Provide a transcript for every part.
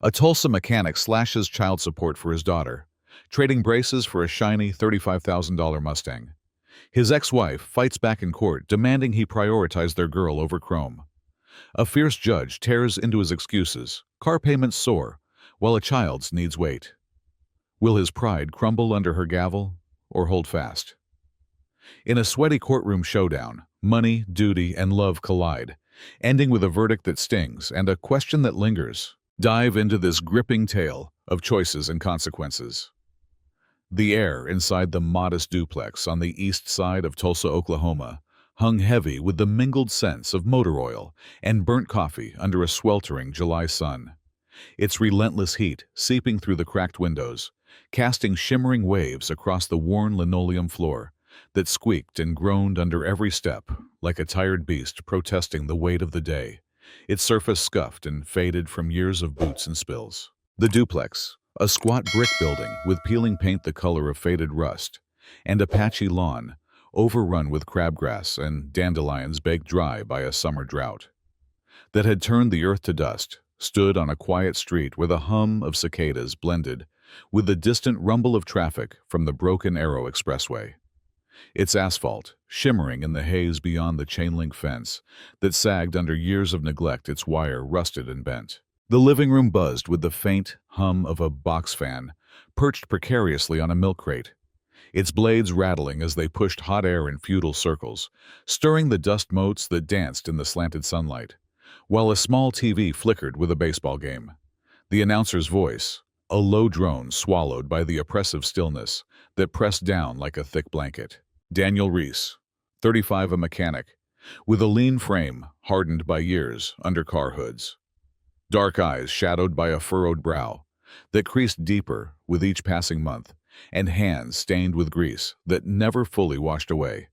A Tulsa mechanic slashes child support for his daughter, trading braces for a shiny $35,000 Mustang. His ex-wife fights back in court, demanding he prioritize their girl over chrome. A fierce judge tears into his excuses. Car payments soar, while a child's needs wait. Will his pride crumble under her gavel or hold fast? In a sweaty courtroom showdown, money, duty, and love collide, ending with a verdict that stings and a question that lingers. Dive into this gripping tale of choices and consequences. The air inside the modest duplex on the east side of Tulsa, Oklahoma, hung heavy with the mingled scents of motor oil and burnt coffee under a sweltering July sun. Its relentless heat seeping through the cracked windows, casting shimmering waves across the worn linoleum floor that squeaked and groaned under every step like a tired beast protesting the weight of the day, its surface scuffed and faded from years of boots and spills. The duplex, a squat brick building with peeling paint the color of faded rust, and a patchy lawn, overrun with crabgrass and dandelions baked dry by a summer drought, that had turned the earth to dust, stood on a quiet street where the hum of cicadas blended with the distant rumble of traffic from the Broken Arrow Expressway. Its asphalt, shimmering in the haze beyond the chain-link fence that sagged under years of neglect, its wire rusted and bent. The living room buzzed with the faint hum of a box fan perched precariously on a milk crate, its blades rattling as they pushed hot air in futile circles, stirring the dust motes that danced in the slanted sunlight, while a small TV flickered with a baseball game. The announcer's voice, a low drone swallowed by the oppressive stillness that pressed down like a thick blanket. Daniel Reese, 35, a mechanic, with a lean frame hardened by years under car hoods. Dark eyes shadowed by a furrowed brow that creased deeper with each passing month, and hands stained with grease that never fully washed away,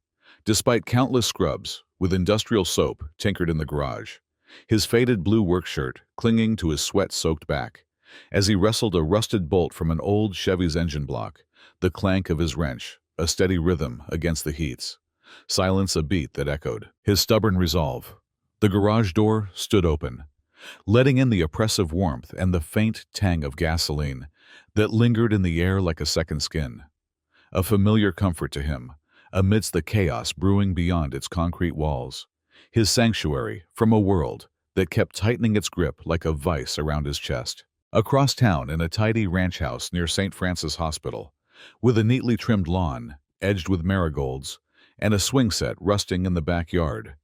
despite countless scrubs with industrial soap tinkered in the garage, his faded blue work shirt clinging to his sweat-soaked back as he wrestled a rusted bolt from an old Chevy's engine block, the clank of his wrench a steady rhythm against the heats, silence a beat that echoed. His stubborn resolve. The garage door stood open, letting in the oppressive warmth and the faint tang of gasoline that lingered in the air like a second skin. A familiar comfort to him, amidst the chaos brewing beyond its concrete walls. His sanctuary from a world that kept tightening its grip like a vice around his chest. Across town in a tidy ranch house near St. Francis Hospital, with a neatly trimmed lawn, edged with marigolds, and a swing set rusting in the backyard,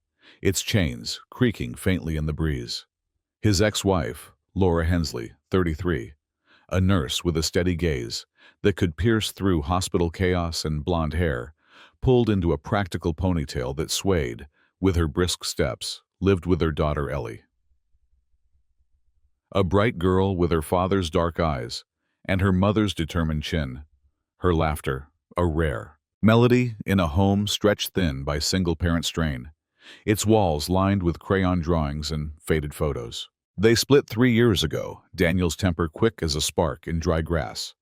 its chains creaking faintly in the breeze. His ex-wife, Laura Hensley, 33, a nurse with a steady gaze that could pierce through hospital chaos and blonde hair, pulled into a practical ponytail that swayed with her brisk steps, lived with her daughter Ellie. A bright girl with her father's dark eyes and her mother's determined chin. Her laughter, a rare melody in a home stretched thin by single-parent strain, its walls lined with crayon drawings and faded photos. They split 3 years ago, Daniel's temper quick as a spark in dry grass,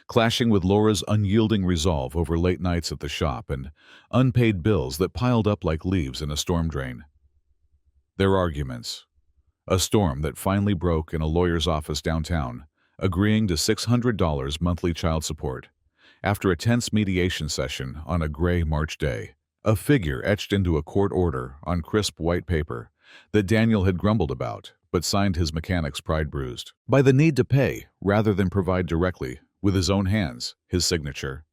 clashing with Laura's unyielding resolve over late nights at the shop and unpaid bills that piled up like leaves in a storm drain. Their arguments, a storm that finally broke in a lawyer's office downtown, agreeing to $600 monthly child support. After a tense mediation session on a gray March day, a figure etched into a court order on crisp white paper that Daniel had grumbled about, but signed his mechanic's pride bruised by the need to pay rather than provide directly with his own hands, his signature.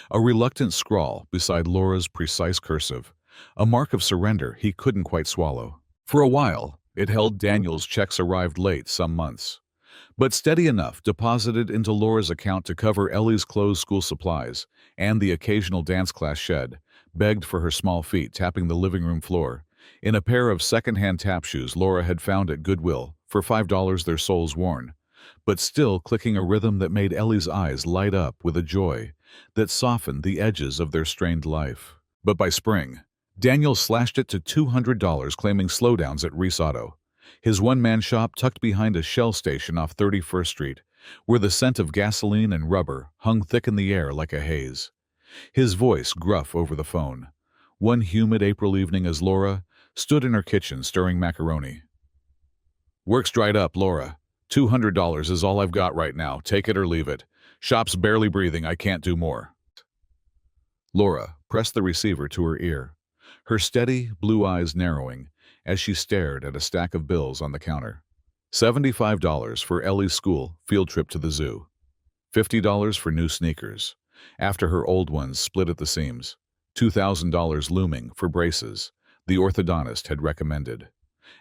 A reluctant scrawl beside Laura's precise cursive, a mark of surrender he couldn't quite swallow. For a while, it held. Daniel's checks arrived late some months, but steady enough deposited into Laura's account to cover Ellie's clothes, school supplies, and the occasional dance class shed, begged for her small feet tapping the living room floor, in a pair of second-hand tap shoes Laura had found at Goodwill for $5, their soles worn, but still clicking a rhythm that made Ellie's eyes light up with a joy that softened the edges of their strained life. But by spring, Daniel slashed it to $200, claiming slowdowns at Reese Auto, his one-man shop tucked behind a Shell station off 31st Street, where the scent of gasoline and rubber hung thick in the air like a haze. His voice gruff over the phone, one humid April evening as Laura stood in her kitchen stirring macaroni. "Work's dried up, Laura. $200 is all I've got right now. Take it or leave it. Shop's barely breathing. I can't do more. Laura pressed the receiver to her ear, her steady blue eyes narrowing as she stared at a stack of bills on the counter. $75 for Ellie's school field trip to the zoo. $50 for new sneakers, after her old ones split at the seams. $2,000 looming for braces the orthodontist had recommended.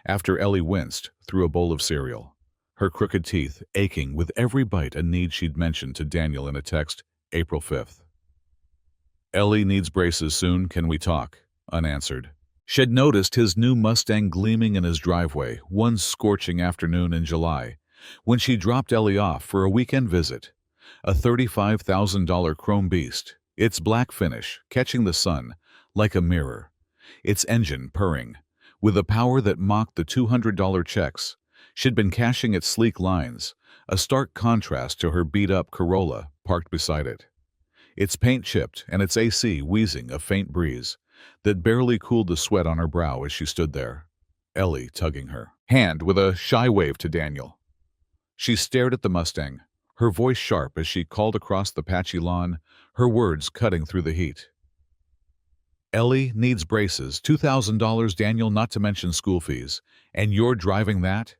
After Ellie winced through a bowl of cereal, her crooked teeth aching with every bite, a need she'd mentioned to Daniel in a text April 5th. Ellie needs braces soon, can we talk? Unanswered. She'd noticed his new Mustang gleaming in his driveway one scorching afternoon in July, when she dropped Ellie off for a weekend visit. A $35,000 chrome beast, its black finish catching the sun like a mirror, its engine purring, with a power that mocked the $200 checks she'd been cashing its sleek lines, a stark contrast to her beat-up Corolla parked beside it. Its paint chipped and its AC wheezing a faint breeze that barely cooled the sweat on her brow as she stood there, Ellie tugging her hand with a shy wave to Daniel. She stared at the Mustang, her voice sharp as she called across the patchy lawn, her words cutting through the heat. Ellie needs braces, $2,000, Daniel, not to mention school fees, and you're driving that?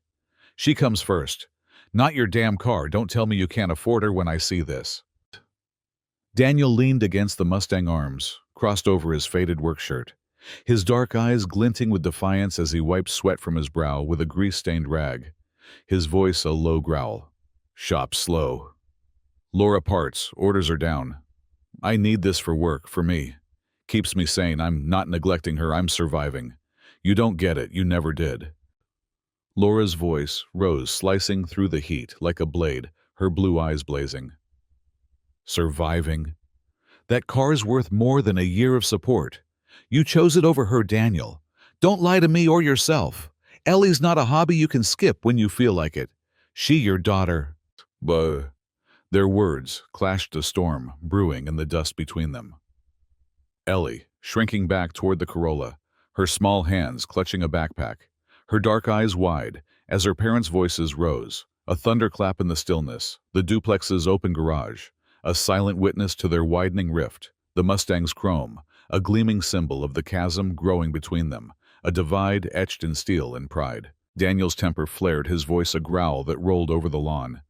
She comes first. Not your damn car. Don't tell me you can't afford her when I see this. Daniel leaned against the Mustang arms, crossed over his faded work shirt, his dark eyes glinting with defiance as he wiped sweat from his brow with a grease-stained rag, his voice a low growl. Shop slow. Laura parts, orders are down. I need this for work, for me. Keeps me sane. I'm not neglecting her, I'm surviving. You don't get it, you never did. Laura's voice rose, slicing through the heat like a blade, her blue eyes blazing. Surviving? That car's worth more than a year of support. You chose it over her, Daniel. Don't lie to me or yourself. Ellie's not a hobby you can skip when you feel like it. She your daughter. Buh. Their words clashed a storm, brewing in the dust between them. Ellie, shrinking back toward the Corolla, her small hands clutching a backpack, her dark eyes wide as her parents' voices rose, a thunderclap in the stillness, the duplex's open garage, a silent witness to their widening rift, the Mustang's chrome, a gleaming symbol of the chasm growing between them, a divide etched in steel and pride. Daniel's temper flared, his voice a growl that rolled over the lawn.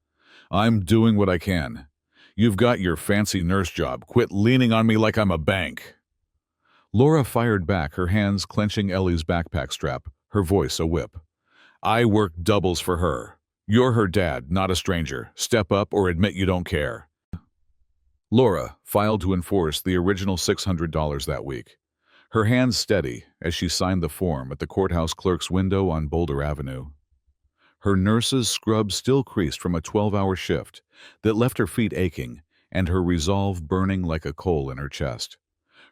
I'm doing what I can. You've got your fancy nurse job. Quit leaning on me like I'm a bank. Laura fired back, her hands clenching Ellie's backpack strap, her voice a whip. I work doubles for her. You're her dad, not a stranger. Step up or admit you don't care. Laura filed to enforce the original $600 that week, her hands steady as she signed the form at the courthouse clerk's window on Boulder Avenue. Her nurse's scrub still creased from a 12-hour shift that left her feet aching and her resolve burning like a coal in her chest.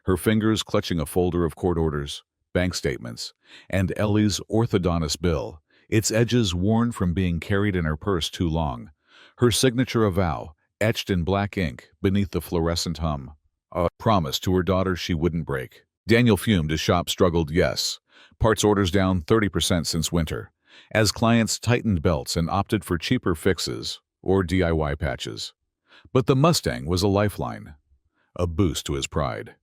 Her fingers clutching a folder of court orders, bank statements, and Ellie's orthodontist bill, its edges worn from being carried in her purse too long, her signature a vow etched in black ink beneath the fluorescent hum, a promise to her daughter she wouldn't break. Daniel fumed as shop struggled. Yes, parts orders down 30% since winter, as clients tightened belts and opted for cheaper fixes or DIY patches. But the Mustang was a lifeline, a boost to his pride.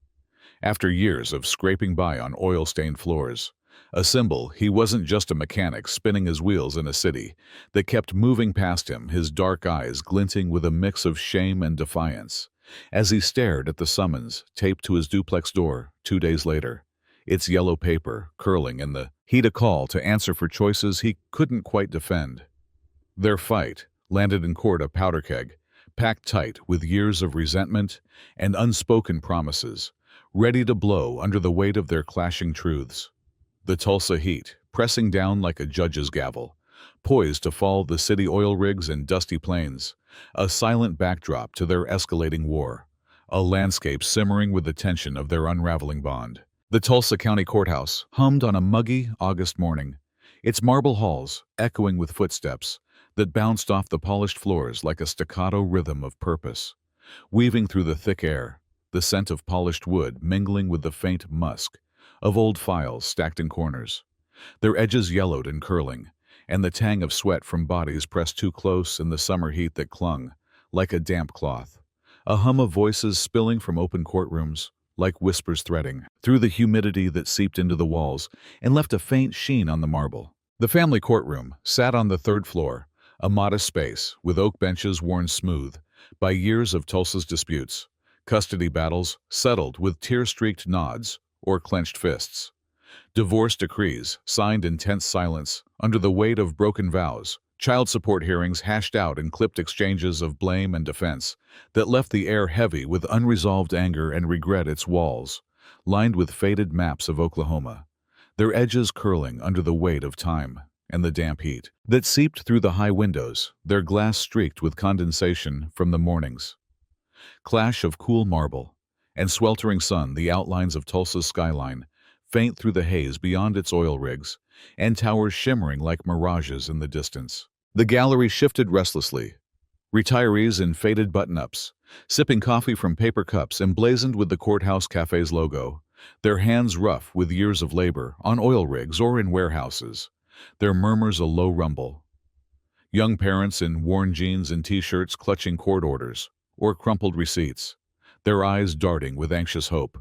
After years of scraping by on oil-stained floors, a symbol he wasn't just a mechanic spinning his wheels in a city that kept moving past him, his dark eyes glinting with a mix of shame and defiance, as he stared at the summons taped to his duplex door 2 days later, its yellow paper curling in the heat, a call to answer for choices he couldn't quite defend. Their fight landed in court, a powder keg, packed tight with years of resentment and unspoken promises, ready to blow under the weight of their clashing truths. The Tulsa heat, pressing down like a judge's gavel, poised to fall the city oil rigs and dusty plains, a silent backdrop to their escalating war, a landscape simmering with the tension of their unraveling bond. The Tulsa County Courthouse hummed on a muggy August morning, its marble halls echoing with footsteps that bounced off the polished floors like a staccato rhythm of purpose. Weaving through the thick air, the scent of polished wood mingling with the faint musk of old files stacked in corners, their edges yellowed and curling, and the tang of sweat from bodies pressed too close in the summer heat that clung, like a damp cloth. A hum of voices spilling from open courtrooms, like whispers threading through the humidity that seeped into the walls and left a faint sheen on the marble. The family courtroom sat on the third floor, a modest space with oak benches worn smooth by years of Tulsa's disputes, custody battles settled with tear-streaked nods or clenched fists, divorce decrees signed in tense silence under the weight of broken vows, child support hearings hashed out in clipped exchanges of blame and defense that left the air heavy with unresolved anger and regret. Its walls, lined with faded maps of Oklahoma, their edges curling under the weight of time and the damp heat that seeped through the high windows, their glass streaked with condensation from the morning's clash of cool marble and sweltering sun. The outlines of Tulsa's skyline, faint through the haze beyond its oil rigs, and towers shimmering like mirages in the distance. The gallery shifted restlessly. Retirees in faded button-ups, sipping coffee from paper cups emblazoned with the courthouse cafe's logo, their hands rough with years of labor on oil rigs or in warehouses, their murmurs a low rumble. Young parents in worn jeans and t-shirts clutching court orders or crumpled receipts, their eyes darting with anxious hope.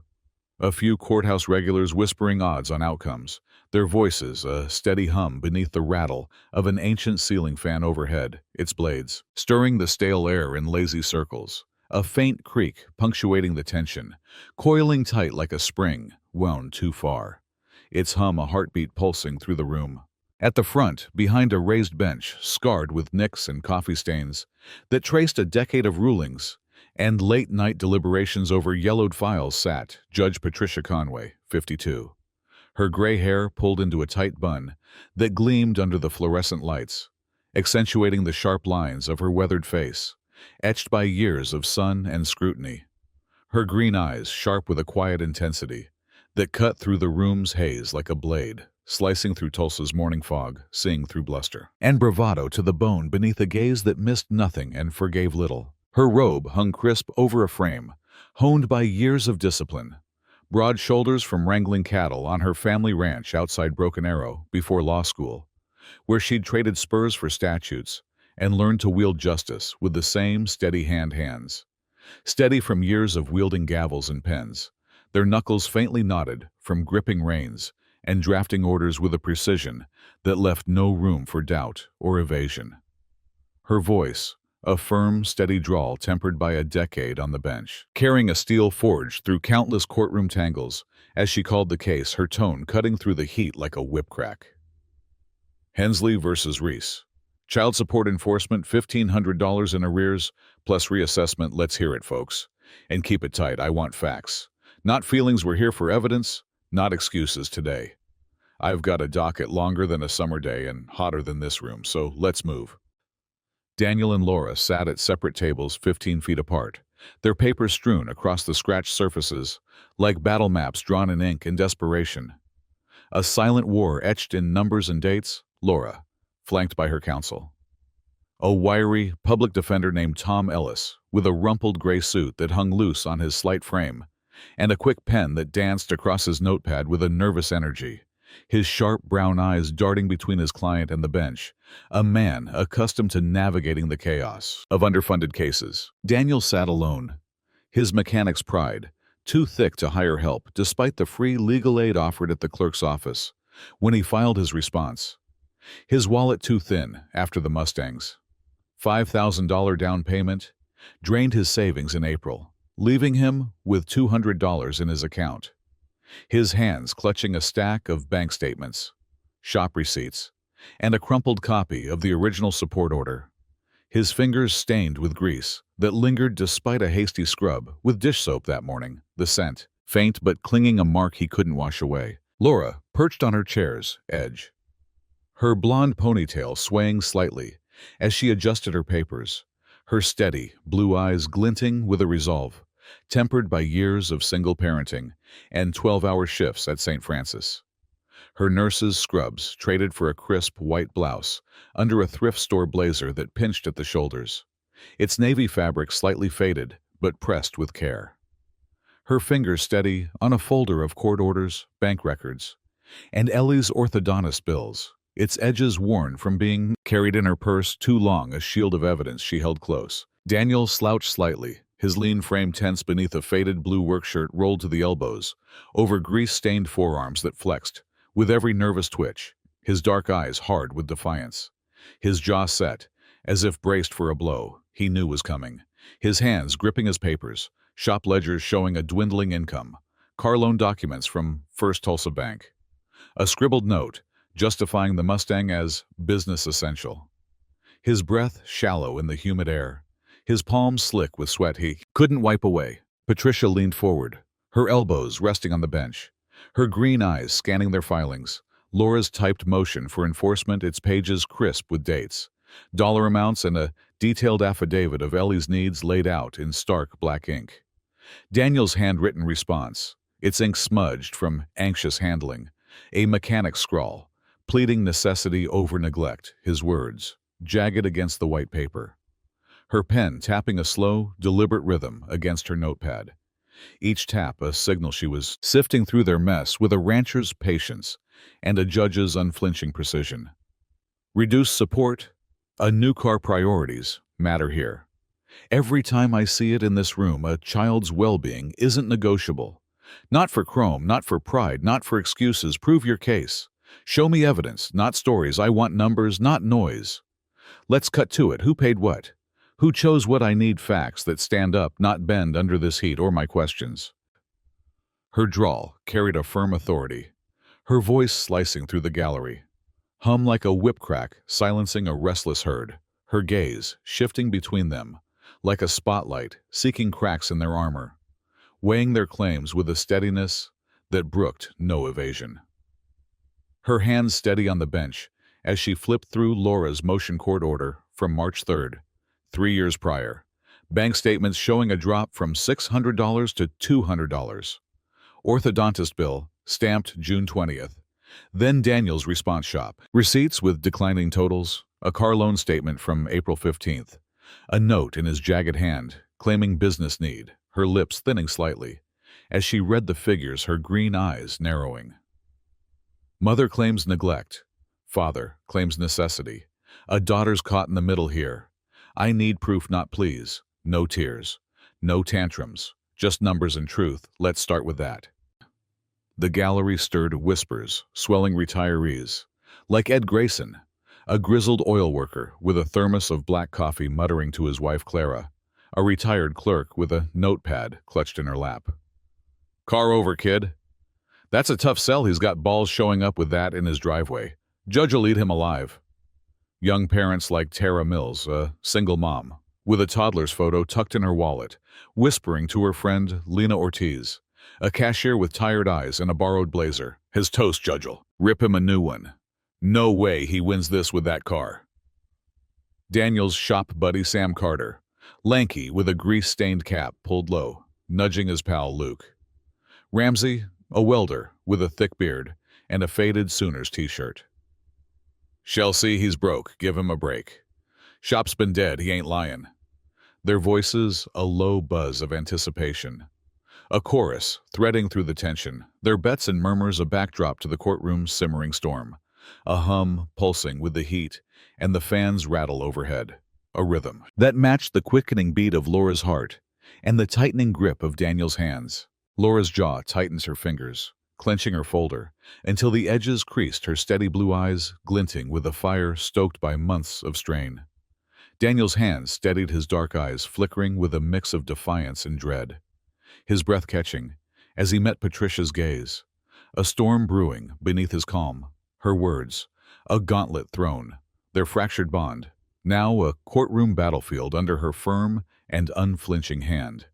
A few courthouse regulars whispering odds on outcomes, their voices a steady hum beneath the rattle of an ancient ceiling fan overhead, its blades stirring the stale air in lazy circles, a faint creak punctuating the tension, coiling tight like a spring wound too far, its hum a heartbeat pulsing through the room. At the front, behind a raised bench scarred with nicks and coffee stains that traced a decade of rulings and late-night deliberations over yellowed files, sat Judge Patricia Conway, 52. Her gray hair pulled into a tight bun that gleamed under the fluorescent lights, accentuating the sharp lines of her weathered face, etched by years of sun and scrutiny. Her green eyes sharp with a quiet intensity that cut through the room's haze like a blade, slicing through Tulsa's morning fog, seeing through bluster and bravado to the bone beneath a gaze that missed nothing and forgave little. Her robe hung crisp over a frame, honed by years of discipline. Broad shoulders from wrangling cattle on her family ranch outside Broken Arrow before law school, where she'd traded spurs for statutes and learned to wield justice with the same steady hands. Steady from years of wielding gavels and pens, their knuckles faintly knotted from gripping reins and drafting orders with a precision that left no room for doubt or evasion. Her voice, a firm, steady drawl tempered by a decade on the bench, carrying a steel forged through countless courtroom tangles as she called the case, her tone cutting through the heat like a whip crack. Hensley versus Reese. Child support enforcement, $1,500 in arrears, plus reassessment. Let's hear it, folks. And keep it tight, I want facts. Not feelings, we're here for evidence, not excuses today. I've got a docket longer than a summer day and hotter than this room, so let's move. Daniel and Laura sat at separate tables 15 feet apart, their papers strewn across the scratched surfaces like battle maps drawn in ink in desperation. A silent war etched in numbers and dates, Laura, flanked by her counsel. A wiry public defender named Tom Ellis, with a rumpled gray suit that hung loose on his slight frame, and a quick pen that danced across his notepad with a nervous energy, his sharp brown eyes darting between his client and the bench, a man accustomed to navigating the chaos of underfunded cases. Daniel sat alone, his mechanic's pride too thick to hire help despite the free legal aid offered at the clerk's office when he filed his response. His wallet too thin after the Mustangs. $5,000 down payment drained his savings in April, leaving him with $200 in his account. His hands clutching a stack of bank statements, shop receipts, and a crumpled copy of the original support order. His fingers stained with grease that lingered despite a hasty scrub with dish soap that morning, the scent, faint but clinging a mark he couldn't wash away. Laura perched on her chair's edge, her blonde ponytail swaying slightly as she adjusted her papers, her steady, blue eyes glinting with a resolve, tempered by years of single parenting and 12-hour shifts at St. Francis. Her nurse's scrubs traded for a crisp white blouse under a thrift store blazer that pinched at the shoulders, its navy fabric slightly faded but pressed with care. Her fingers steady on a folder of court orders, bank records, and Ellie's orthodontist bills, its edges worn from being carried in her purse too long, a shield of evidence she held close. Daniel slouched slightly, his lean frame tense beneath a faded blue work shirt rolled to the elbows, over grease-stained forearms that flexed, with every nervous twitch, his dark eyes hard with defiance. His jaw set, as if braced for a blow he knew was coming, his hands gripping his papers, shop ledgers showing a dwindling income, car loan documents from First Tulsa Bank. A scribbled note, justifying the Mustang as business essential. His breath shallow in the humid air, his palms slick with sweat he couldn't wipe away. Patricia leaned forward, her elbows resting on the bench, her green eyes scanning their filings. Laura's typed motion for enforcement, its pages crisp with dates, dollar amounts, and a detailed affidavit of Ellie's needs laid out in stark black ink. Daniel's handwritten response, its ink smudged from anxious handling, a mechanic's scrawl, pleading necessity over neglect, his words, jagged against the white paper. Her pen tapping a slow, deliberate rhythm against her notepad. Each tap a signal she was sifting through their mess with a rancher's patience and a judge's unflinching precision. Reduced support, a new car priorities matter here. Every time I see it in this room, a child's well-being isn't negotiable. Not for chrome, not for pride, not for excuses. Prove your case. Show me evidence, not stories. I want numbers, not noise. Let's cut to it. Who paid what? Who chose what? I need facts that stand up, not bend under this heat or my questions. Her drawl carried a firm authority, her voice slicing through the gallery. Hum like a whip crack, silencing a restless herd, her gaze shifting between them, like a spotlight, seeking cracks in their armor, weighing their claims with a steadiness that brooked no evasion. Her hands steady on the bench as she flipped through Laura's motion court order from March 3rd, 3 years prior, bank statements showing a drop from $600 to $200. Orthodontist bill, stamped June 20th. Then Daniel's response shop. Receipts with declining totals, a car loan statement from April 15th, a note in his jagged hand, claiming business need, her lips thinning slightly. As she read the figures, her green eyes narrowing. Mother claims neglect. Father claims necessity. A daughter's caught in the middle here. I need proof, not pleas. No tears. No tantrums. Just numbers and truth. Let's start with that. The gallery stirred whispers, swelling retirees. Like Ed Grayson, a grizzled oil worker with a thermos of black coffee muttering to his wife Clara, a retired clerk with a notepad clutched in her lap. Car over, kid. That's a tough sell. He's got balls showing up with that in his driveway. Judge will eat him alive. Young parents like Tara Mills, a single mom, with a toddler's photo tucked in her wallet, whispering to her friend Lena Ortiz, a cashier with tired eyes and a borrowed blazer. His toast, Judge'll rip him a new one. No way he wins this with that car. Daniel's shop buddy Sam Carter, lanky with a grease-stained cap pulled low, nudging his pal Luke. Ramsey, a welder with a thick beard and a faded Sooners t-shirt. Shall see he's broke, give him a break. Shop's been dead, he ain't lying. Their voices a low buzz of anticipation. A chorus threading through the tension, their bets and murmurs a backdrop to the courtroom's simmering storm. A hum pulsing with the heat and the fans rattle overhead. A rhythm that matched the quickening beat of Laura's heart and the tightening grip of Daniel's hands. Laura's jaw tightens her fingers, clenching her folder, until the edges creased, her steady blue eyes glinting with a fire stoked by months of strain. Daniel's hands steadied his dark eyes, flickering with a mix of defiance and dread. His breath catching as he met Patricia's gaze. A storm brewing beneath his calm. Her words, a gauntlet thrown, their fractured bond, now a courtroom battlefield under her firm and unflinching hand.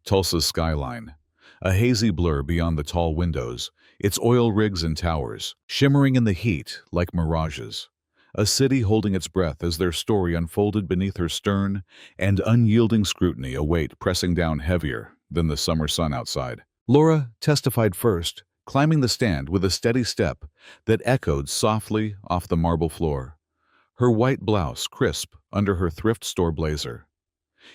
Tulsa's skyline, a hazy blur beyond the tall windows, its oil rigs and towers, shimmering in the heat like mirages. A city holding its breath as their story unfolded beneath her stern and unyielding scrutiny, a weight pressing down heavier than the summer sun outside. Laura testified first, climbing the stand with a steady step that echoed softly off the marble floor. Her white blouse crisp under her thrift store blazer.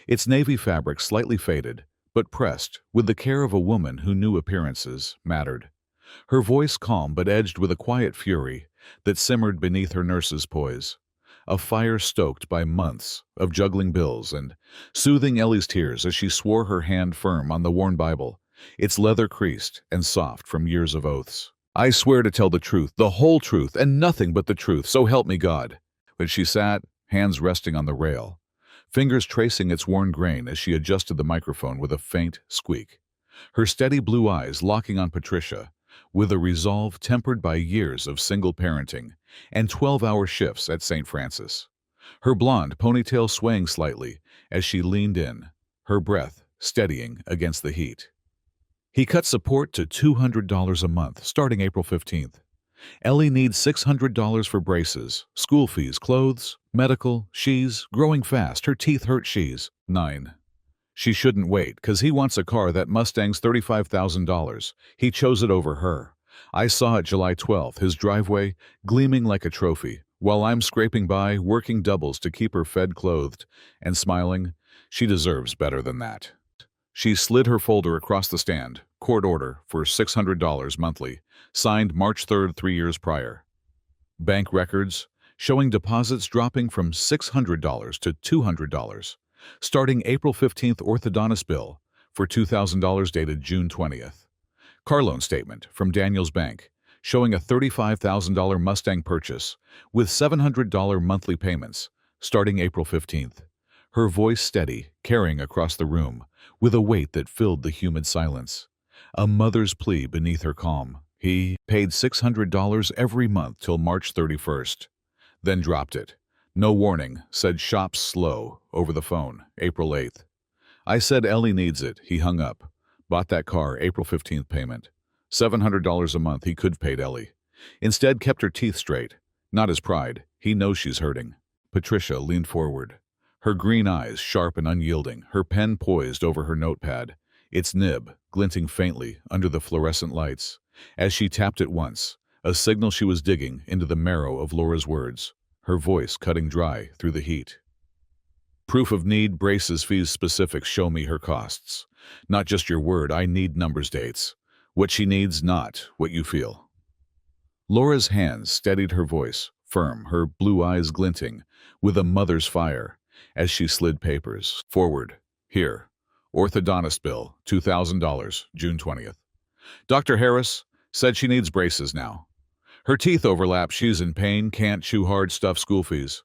Its navy fabric slightly faded, but pressed with the care of a woman who knew appearances mattered. Her voice calm but edged with a quiet fury that simmered beneath her nurse's poise. A fire stoked by months of juggling bills and soothing Ellie's tears as she swore her hand firm on the worn Bible, its leather creased and soft from years of oaths. "I swear to tell the truth, the whole truth, and nothing but the truth, so help me God." When she sat, hands resting on the rail, fingers tracing its worn grain as she adjusted the microphone with a faint squeak. Her steady blue eyes locking on Patricia, with a resolve tempered by years of single parenting and 12-hour shifts at St. Francis. Her blonde ponytail swaying slightly as she leaned in, her breath steadying against the heat. He cut support to $200 a month starting April 15th. Ellie needs $600 for braces, school fees, clothes, medical. She's growing fast. Her teeth hurt. She's 9. She shouldn't wait, 'cause he wants a car. That Mustang's $35,000. He chose it over her. I saw it July 12th, his driveway gleaming like a trophy, while I'm scraping by, working doubles to keep her fed, clothed, and smiling. She deserves better than that. She slid her folder across the stand. Court order for $600 monthly, signed March 3rd, 3 years prior. Bank records showing deposits dropping from $600 to $200. Starting April 15th, orthodontist bill for $2,000 dated June 20th. Car loan statement from Daniel's bank showing a $35,000 Mustang purchase with $700 monthly payments starting April 15th. Her voice steady, carrying across the room with a weight that filled the humid silence. A mother's plea beneath her calm. He paid $600 every month till March 31st, then dropped it. No warning, said shop's slow over the phone, April 8th. I said Ellie needs it. He hung up. Bought that car, April 15th payment. $700 a month he could have paid Ellie. Instead kept her teeth straight. Not his pride. He knows she's hurting. Patricia leaned forward, her green eyes sharp and unyielding, her pen poised over her notepad, its nib glinting faintly under the fluorescent lights. As she tapped it once, a signal she was digging into the marrow of Laura's words, her voice cutting dry through the heat. Proof of need, braces, fees, specifics, show me her costs. Not just your word, I need numbers, dates. What she needs, not what you feel. Laura's hands steadied her voice, firm, her blue eyes glinting with a mother's fire, as she slid papers forward. Here, orthodontist bill, $2,000, June 20th. Dr. Harris said she needs braces now. Her teeth overlap, she's in pain, can't chew hard stuff, school fees.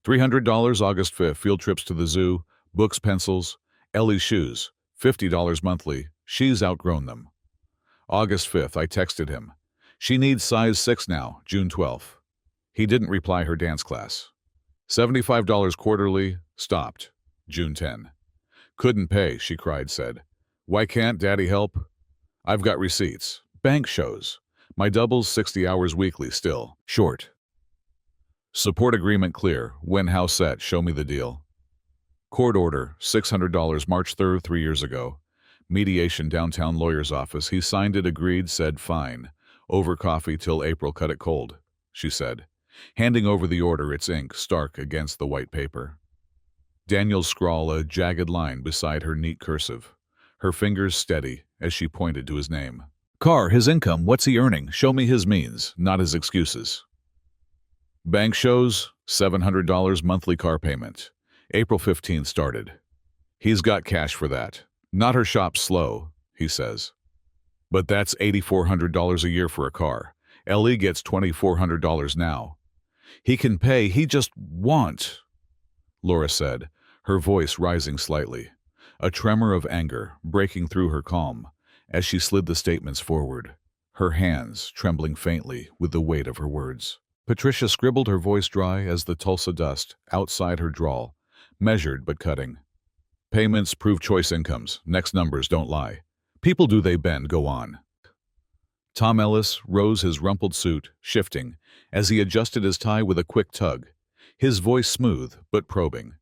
$300 August 5th, field trips to the zoo, books, pencils, Ellie's shoes, $50 monthly, she's outgrown them. August 5th, I texted him. She needs size 6 now, June 12th. He didn't reply her dance class. $75 quarterly, stopped, June 10. Couldn't pay, she cried, said. Why can't Daddy help? I've got receipts. Bank shows. My doubles 60 hours weekly still. Short. Support agreement clear. When house set, show me the deal. Court order, $600 March 3rd, 3 years ago. Mediation downtown lawyer's office. He signed it, agreed, said fine. Over coffee till April, cut it cold, she said, handing over the order, its ink stark against the white paper. Daniel's scrawl, a jagged line beside her neat cursive. Her fingers steady as she pointed to his name. Car, his income, what's he earning? Show me his means, not his excuses. Bank shows, $700 monthly car payment. April 15th started. He's got cash for that. Not her shop slow, he says. But that's $8,400 a year for a car. Ellie gets $2,400 now. He can pay, he just want, Laura said, her voice rising slightly, a tremor of anger breaking through her calm as she slid the statements forward, her hands trembling faintly with the weight of her words. Patricia scribbled, her voice dry as the Tulsa dust outside her drawl, measured but cutting. Payments prove choice incomes. Next numbers don't lie. People do, they bend, go on. Tom Ellis rose, his rumpled suit shifting as he adjusted his tie with a quick tug, his voice smooth but probing,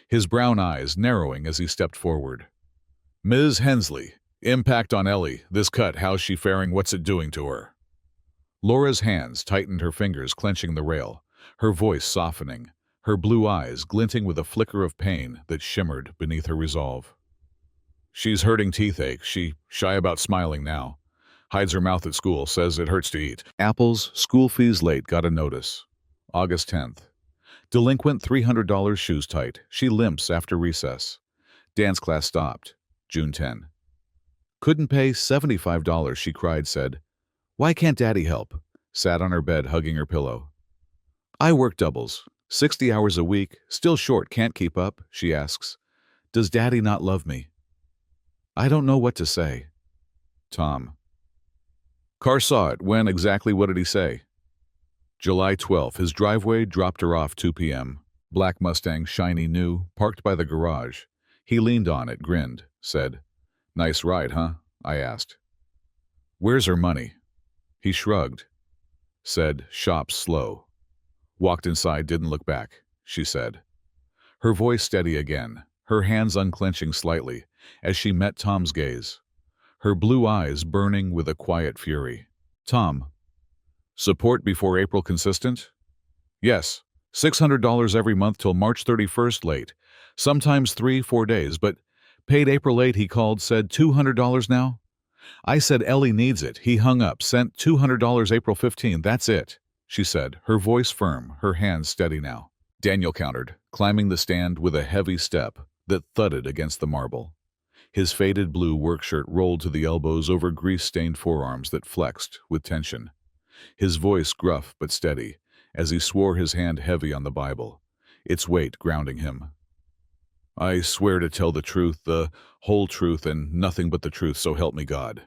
his brown eyes narrowing as he stepped forward. Ms. Hensley, impact on Ellie. This cut, how's she faring? What's it doing to her? Laura's hands tightened, her fingers clenching the rail, her voice softening, her blue eyes glinting with a flicker of pain that shimmered beneath her resolve. She's hurting, teeth ache. She shy about smiling now. Hides her mouth at school, says it hurts to eat. Apples, school fees late, got a notice. August 10th. Delinquent $300 shoes tight. She limps after recess. Dance class stopped. June 10. Couldn't pay $75, she cried, said. Why can't Daddy help? Sat on her bed hugging her pillow. I work doubles. 60 hours a week, still short, can't keep up, she asks. Does Daddy not love me? I don't know what to say. Tom. Car saw it. When exactly? What did he say? July 12th. His driveway dropped her off 2 p.m. Black Mustang, shiny new, parked by the garage. He leaned on it, grinned, said, Nice ride, huh? I asked. Where's her money? He shrugged, said, Shop's slow. Walked inside, didn't look back, she said. Her voice steady again, her hands unclenching slightly as she met Tom's gaze. Her blue eyes burning with a quiet fury. Tom. Support before April consistent? Yes. $600 every month till March 31st late. Sometimes 3-4 days, but paid April 8, he called, said $200 now? I said Ellie needs it. He hung up, sent $200 April 15. That's it, she said, her voice firm, her hands steady now. Daniel countered, climbing the stand with a heavy step that thudded against the marble. His faded blue work shirt rolled to the elbows over grease-stained forearms that flexed with tension. His voice gruff but steady, as he swore, his hand heavy on the Bible, its weight grounding him. I swear to tell the truth, the whole truth, and nothing but the truth, so help me God.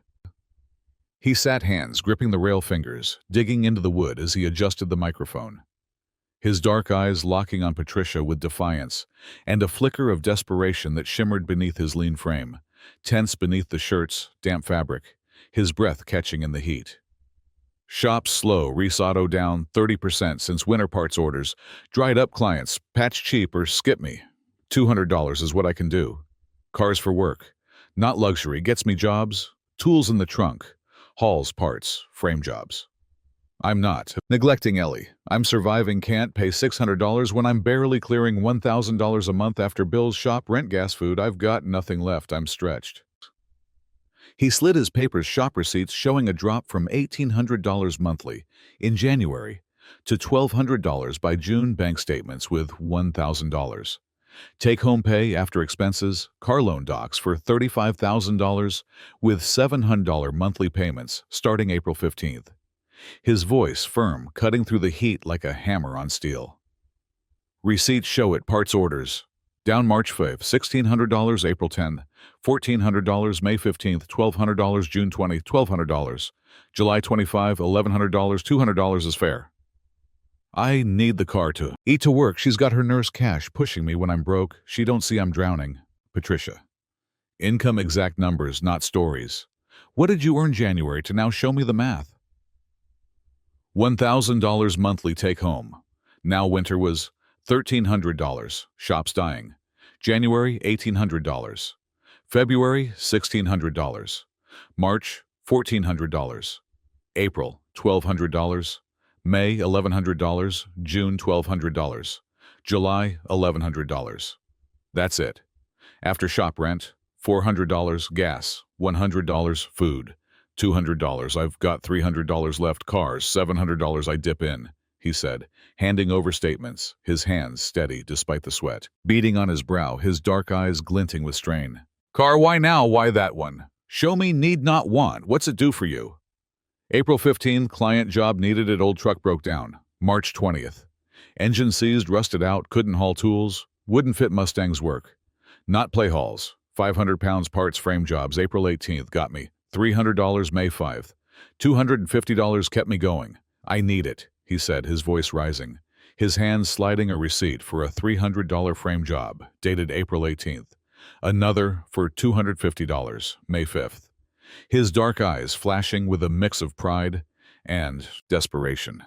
He sat, hands gripping the rail fingers, digging into the wood as he adjusted the microphone. His dark eyes locking on Patricia with defiance, and a flicker of desperation that shimmered beneath his lean frame, tense beneath the shirt's damp fabric, his breath catching in the heat. Shop slow, Reese Auto down 30% since winter parts orders, dried up clients, patch cheap or skip me. $200 is what I can do. Cars for work, not luxury, gets me jobs, tools in the trunk, hauls parts, frame jobs. I'm not neglecting Ellie. I'm surviving, can't pay $600 when I'm barely clearing $1,000 a month after bills, shop, rent, gas, food. I've got nothing left. I'm stretched. He slid his papers, shop receipts showing a drop from $1,800 monthly in January to $1,200 by June, bank statements with $1,000. Take-home pay after expenses, car loan docs for $35,000 with $700 monthly payments starting April 15th. His voice firm, cutting through the heat like a hammer on steel. Receipts show it, parts orders. Down March 5th, $1,600 April 10th, $1,400 May 15th, $1,200 June 20th, $1,200. July 25, $1,100, $200 is fair. I need the car to eat to work. She's got her nurse cash pushing me when I'm broke. She don't see I'm drowning. Patricia. Income exact numbers, not stories. What did you earn January to now? Show me the math. $1,000 monthly take home. Now winter was $1,300. Shop's dying. January, $1,800. February, $1,600. March, $1,400. April, $1,200. May, $1,100. June, $1,200. July, $1,100. That's it. After shop rent, $400, gas, $100, food, $200. I've got $300 left, cars, $700 I dip in, he said, handing over statements, his hands steady despite the sweat beading on his brow, his dark eyes glinting with strain. Car, why now? Why that one? Show me, need not want. What's it do for you? April 15th, client job needed it, old truck broke down. March 20th. Engine seized, rusted out, couldn't haul tools, wouldn't fit Mustang's work. Not play hauls. 500 pounds parts, frame jobs. April 18th, got me. $300 May 5th. $250 kept me going. I need it, he said, his voice rising, his hands sliding a receipt for a $300 frame job, dated April 18th. Another for $250, May 5th. His dark eyes flashing with a mix of pride and desperation.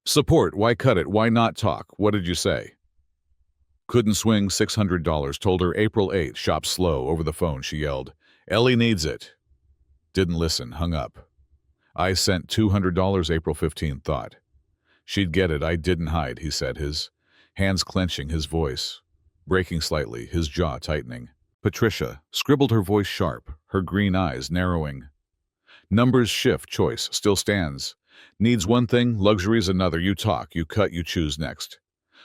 Support, why cut it? Why not talk? What did you say? Couldn't swing $600, told her April 8th, shop slow, over the phone, she yelled. Ellie needs it. Didn't listen, hung up. I sent $200 April 15th, thought. She'd get it, I didn't hide, he said, his hands clenching, his voice breaking slightly, his jaw tightening. Patricia scribbled, her voice sharp, her green eyes narrowing. Numbers shift, choice still stands. Needs one thing, luxuries another. You talk, you cut, you choose next.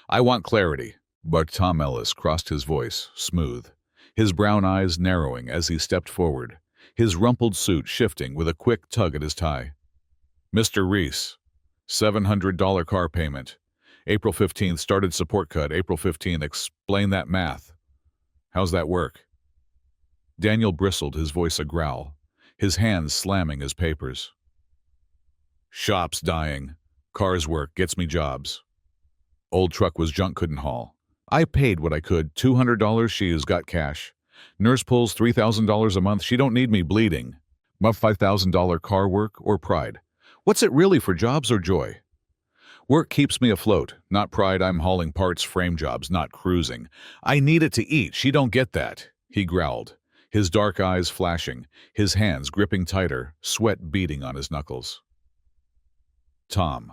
I want clarity. But Tom Ellis crossed his voice, smooth, his brown eyes narrowing as he stepped forward, his rumpled suit shifting with a quick tug at his tie. Mr. Reese, $700 car payment. April 15th started support cut. April 15th, explain that math. How's that work? Daniel bristled, his voice a growl, his hands slamming his papers. Shop's dying. Cars work, gets me jobs. Old truck was junk, couldn't haul. I paid what I could, $200 she has got cash. Nurse pulls $3,000 a month, she don't need me bleeding. My $5,000 car work or pride? What's it really, for jobs or joy? Work keeps me afloat, not pride. I'm hauling parts, frame jobs, not cruising. I need it to eat, she don't get that, he growled, his dark eyes flashing, his hands gripping tighter, sweat beading on his knuckles. Tom.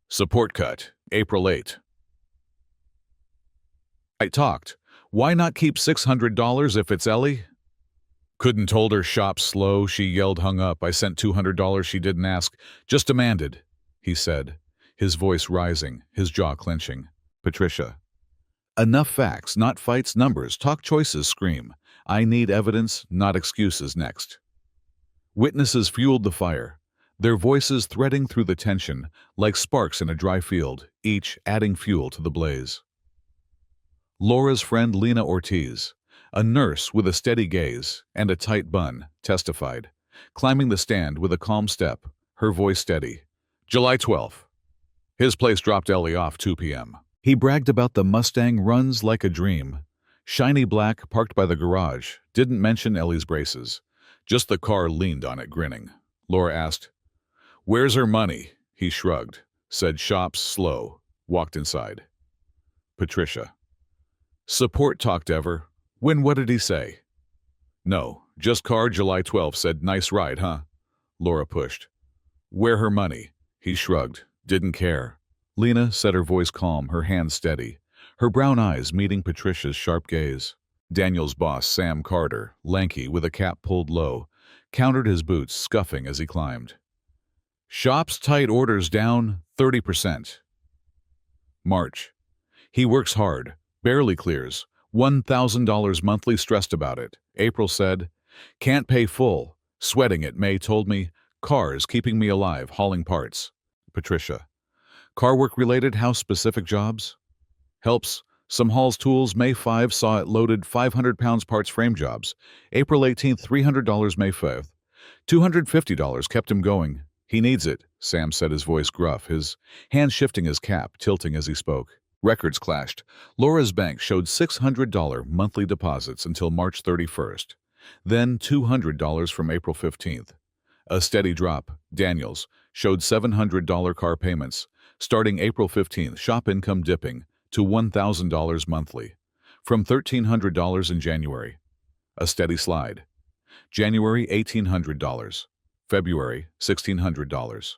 Support cut, April 8. I talked. Why not keep $600 if it's Ellie? Couldn't told her shop's slow, she yelled, hung up. I sent $200, she didn't ask, just demanded, he said, his voice rising, his jaw clenching. Patricia. Enough facts, not fights, numbers, talk, choices, scream. I need evidence, not excuses. Next. Witnesses fueled the fire, their voices threading through the tension like sparks in a dry field, each adding fuel to the blaze. Laura's friend Lena Ortiz, a nurse with a steady gaze and a tight bun, testified, climbing the stand with a calm step, her voice steady. July 12th. His place dropped Ellie off 2 p.m. He bragged about the Mustang, runs like a dream. Shiny black, parked by the garage, didn't mention Ellie's braces. Just the car leaned on it, grinning. Laura asked, "Where's her money?" He shrugged, said shop's slow, walked inside. Patricia. Support talked ever? When, what did he say? No, just car. July 12th, said nice ride, huh? Laura pushed. Where her money? He shrugged, didn't care. Lena said, her voice calm, her hands steady, her brown eyes meeting Patricia's sharp gaze. Daniel's boss, Sam Carter, lanky with a cap pulled low, countered his boots, scuffing as he climbed. Shop's tight, orders down 30%. March. He works hard, barely clears, $1,000 monthly, stressed about it. April said, can't pay full, sweating it. May told me, cars keeping me alive, hauling parts. Patricia. Car work related, house specific jobs? Helps. Some hauls tools. May 5 saw it loaded 500 pounds parts, frame jobs. April 18th, $300. May 5th. $250 kept him going. He needs it, Sam said, his voice gruff, his hand shifting his cap, tilting as he spoke. Records clashed. Laura's bank showed $600 monthly deposits until March 31st. Then $200 from April 15th. A steady drop. Daniels showed $700 car payments. Starting April 15th, shop income dipping to $1,000 monthly, from $1,300 in January. A steady slide. January, $1,800. February, $1,600.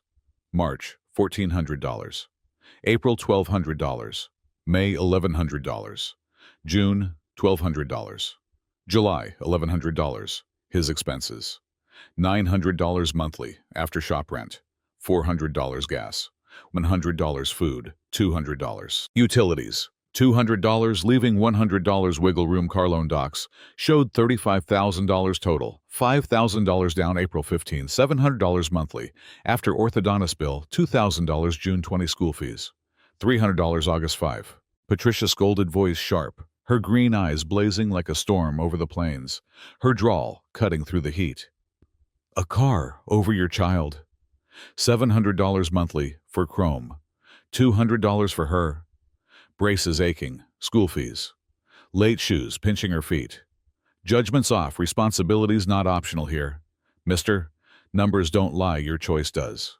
March, $1,400. April, $1,200. May, $1,100. June, $1,200. July, $1,100. His expenses. $900 monthly after shop rent, $400 gas, $100 food, $200 utilities, $200, leaving $100 wiggle room. Car loan docs showed $35,000 total, $5,000 down April 15, $700 monthly after orthodontist bill, $2,000 June 20 school fees, $300 August 5. Patricia scolded, voice sharp, her green eyes blazing like a storm over the plains, her drawl cutting through the heat. A car over your child. $700 monthly for Chrome. $200 for her. Braces aching. School fees. Late shoes pinching her feet. Judgments off. Responsibilities not optional here. Mister, numbers don't lie, your choice does.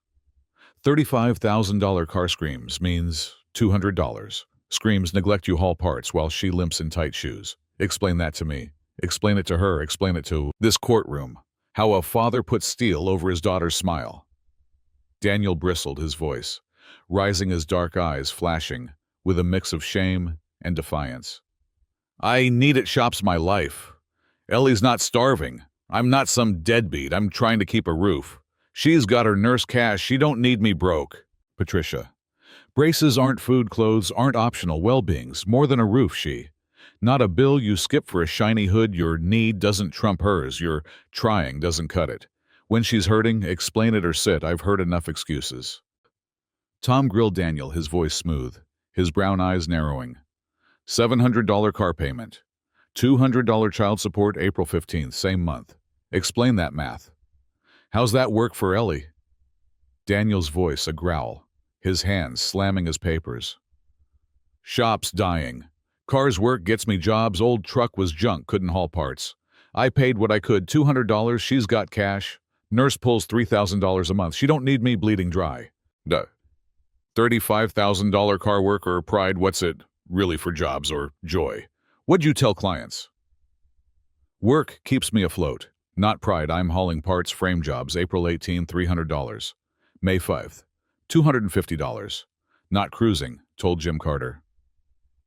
$35,000 car screams means $200. Screams neglect you haul parts while she limps in tight shoes. Explain that to me. Explain it to her. Explain it to this courtroom. How a father puts steel over his daughter's smile. Daniel bristled, his voice, rising, his dark eyes flashing with a mix of shame and defiance. I need it. Shop's my life. Ellie's not starving. I'm not some deadbeat. I'm trying to keep a roof. She's got her nurse cash. She don't need me broke. Patricia. Braces aren't food, clothes aren't optional well-beings, more than a roof, she. Not a bill you skip for a shiny hood. Your need doesn't trump hers. Your trying doesn't cut it. When she's hurting, explain it or sit. I've heard enough excuses. Tom grilled Daniel, his voice smooth, his brown eyes narrowing. $700 car payment. $200 child support April 15th, same month. Explain that math. How's that work for Ellie? Daniel's voice a growl, his hands slamming his papers. Shop's dying. Car's work gets me jobs. Old truck was junk, couldn't haul parts. I paid what I could, $200. She's got cash. Nurse pulls $3,000 a month. She don't need me bleeding dry. Duh. $35,000 car work or pride, what's it really for jobs or joy? What'd you tell clients? Work keeps me afloat. Not pride. I'm hauling parts, frame jobs. April 18, $300. May 5th, $250. Not cruising, told Jim Carter.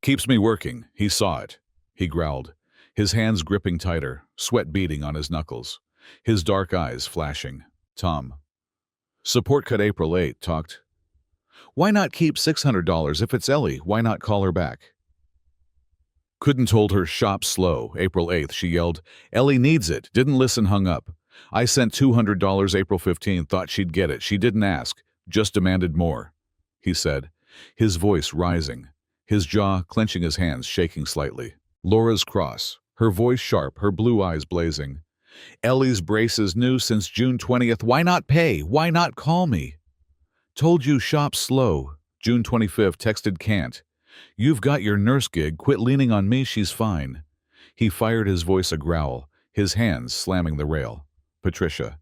Keeps me working. He saw it. He growled, his hands gripping tighter, sweat beading on his knuckles, his dark eyes flashing. Tom. Support cut April 8, talked. Why not keep $600? If it's Ellie, why not call her back? Couldn't told her shop slow. April 8th, she yelled. Ellie needs it. Didn't listen, hung up. I sent $200 April 15th, thought she'd get it. She didn't ask, just demanded more, he said, his voice rising, his jaw clenching, his hands shaking slightly. Laura's cross, her voice sharp, her blue eyes blazing. Ellie's braces new since June 20th. Why not pay? Why not call me? Told you shop slow. June 25th, texted can't. You've got your nurse gig. Quit leaning on me. She's fine. He fired, his voice a growl, his hands slamming the rail. Patricia.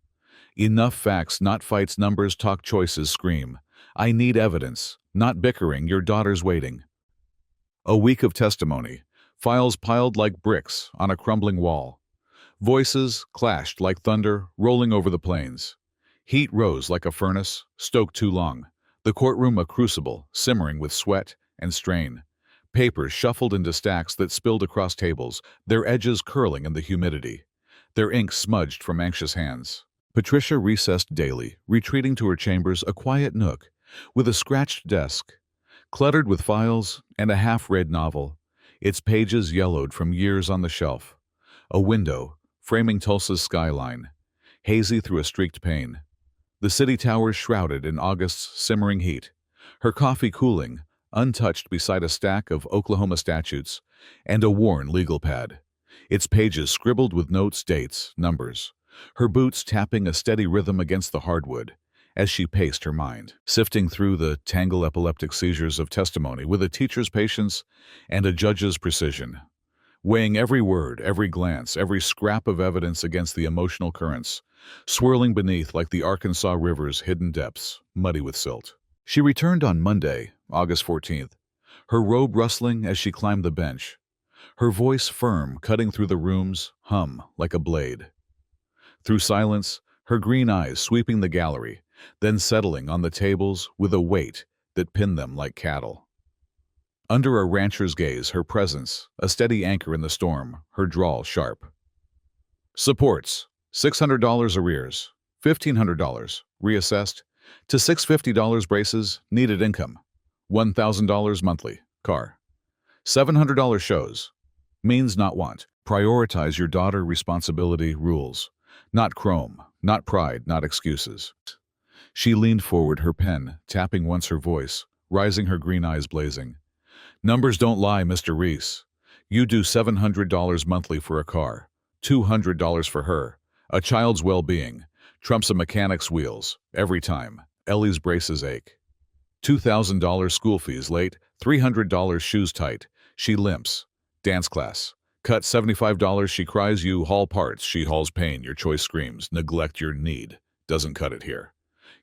Enough facts, not fights. Numbers talk, choices scream. I need evidence, not bickering. Your daughter's waiting. A week of testimony. Files piled like bricks on a crumbling wall. Voices clashed like thunder rolling over the plains. Heat rose like a furnace, stoked too long. The courtroom a crucible, simmering with sweat and strain. Papers shuffled into stacks that spilled across tables, their edges curling in the humidity. Their ink smudged from anxious hands. Patricia recessed daily, retreating to her chambers, a quiet nook, with a scratched desk, cluttered with files and a half-read novel, its pages yellowed from years on the shelf. A window, framing Tulsa's skyline, hazy through a streaked pane. The city towers shrouded in August's simmering heat, her coffee cooling, untouched beside a stack of Oklahoma statutes and a worn legal pad, its pages scribbled with notes, dates, numbers, her boots tapping a steady rhythm against the hardwood as she paced her mind, sifting through the tangled epileptic seizures of testimony with a teacher's patience and a judge's precision, weighing every word, every glance, every scrap of evidence against the emotional currents, swirling beneath like the Arkansas River's hidden depths, muddy with silt. She returned on Monday, August 14th, her robe rustling as she climbed the bench, her voice firm, cutting through the room's hum like a blade. Through silence, her green eyes sweeping the gallery, then settling on the tables with a weight that pinned them like cattle. Under a rancher's gaze, her presence, a steady anchor in the storm, her drawl sharp. Supports, $600 arrears, $1,500, reassessed, to $650 braces, needed income, $1,000 monthly, car, $700 shows, means not want. Prioritize your daughter, responsibility, rules. Not chrome, not pride, not excuses. She leaned forward, her pen tapping once, her voice rising, her green eyes blazing. Numbers don't lie, Mr. Reese. You do $700 monthly for a car, $200 for her. A child's well-being trumps a mechanic's wheels every time. Ellie's braces ache. $2,000 school fees late, $300 shoes tight. She limps. Dance class. Cut $75, she cries. You haul parts, she hauls pain. Your choice screams. Neglect your need. Doesn't cut it here.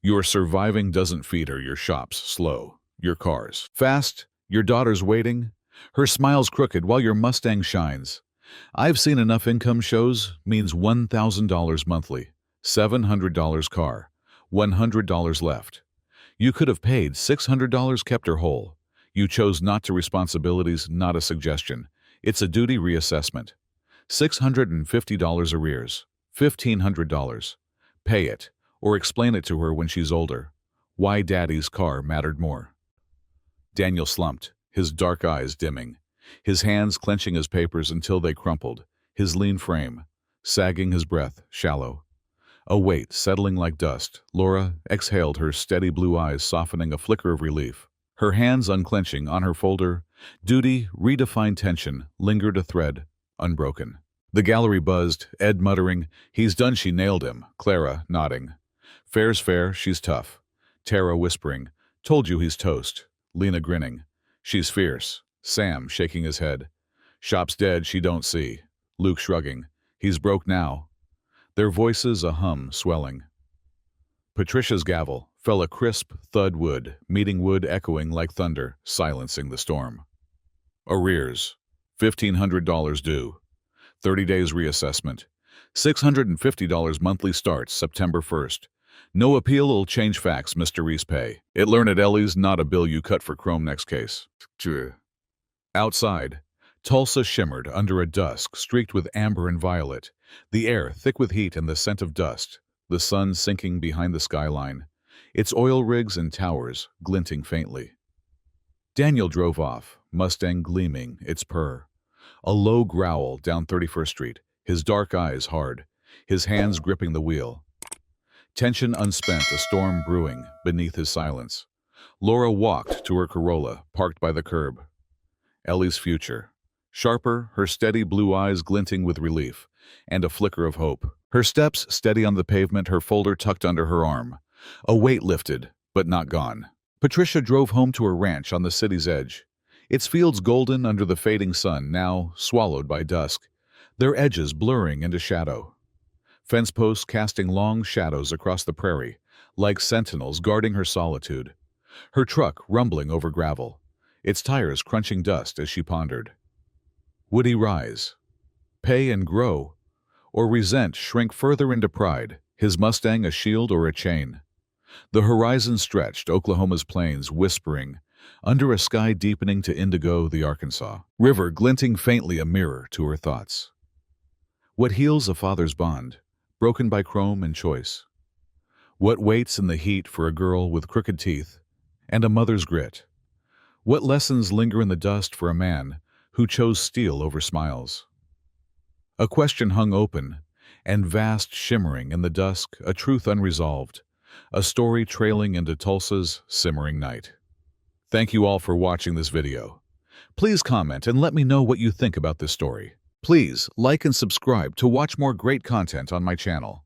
Your surviving doesn't feed her. Your shop's slow. Your car's fast. Your daughter's waiting. Her smile's crooked while your Mustang shines. I've seen enough. Income shows means $1,000 monthly. $700 car. $100 left. You could have paid $600, kept her whole. You chose not to. Responsibilities, not a suggestion. It's a duty. Reassessment. $650 arrears. $1,500. Pay it, or explain it to her when she's older. Why Daddy's car mattered more. Daniel slumped, his dark eyes dimming, his hands clenching his papers until they crumpled, his lean frame, sagging, his breath shallow. A weight settling like dust, Laura exhaled, her steady blue eyes softening, a flicker of relief. Her hands unclenching on her folder, duty, redefined tension, lingered a thread, unbroken. The gallery buzzed, Ed muttering, "He's done, she nailed him," Clara nodding. "Fair's fair, she's tough." Tara whispering, "Told you he's toast." Lena grinning, "She's fierce." Sam shaking his head, "Shop's dead, she don't see." Luke shrugging, "He's broke now." Their voices a hum swelling. Patricia's gavel fell, a crisp thud, wood meeting wood echoing like thunder, silencing the storm. Arrears, $1,500 due. 30 days reassessment. $650 monthly starts September 1st. No appeal'll change facts, Mr. Reese pay. It learn at Ellie's, not a bill you cut for Chrome next case. Outside, Tulsa shimmered under a dusk streaked with amber and violet, the air thick with heat and the scent of dust, the sun sinking behind the skyline, its oil rigs and towers glinting faintly. Daniel drove off, Mustang gleaming, its purr. A low growl down 31st Street, his dark eyes hard, his hands gripping the wheel. Tension unspent, a storm brewing beneath his silence. Laura walked to her Corolla, parked by the curb. Ellie's future. Sharper, her steady blue eyes glinting with relief, and a flicker of hope. Her steps steady on the pavement, her folder tucked under her arm. A weight lifted, but not gone. Patricia drove home to her ranch on the city's edge. Its fields golden under the fading sun, now swallowed by dusk, their edges blurring into shadow. Fence posts casting long shadows across the prairie, like sentinels guarding her solitude. Her truck rumbling over gravel, its tires crunching dust as she pondered. Would he rise, pay and grow, or resent, shrink further into pride, his Mustang a shield or a chain? The horizon stretched, Oklahoma's plains whispering, under a sky deepening to indigo, the Arkansas River glinting faintly, a mirror to her thoughts. What heals a father's bond, broken by chrome and choice? What waits in the heat for a girl with crooked teeth and a mother's grit? What lessons linger in the dust for a man who chose steel over smiles? A question hung open and vast, shimmering in the dusk, a truth unresolved, a story trailing into Tulsa's simmering night. Thank you all for watching this video. Please comment and let me know what you think about this story. Please like and subscribe to watch more great content on my channel.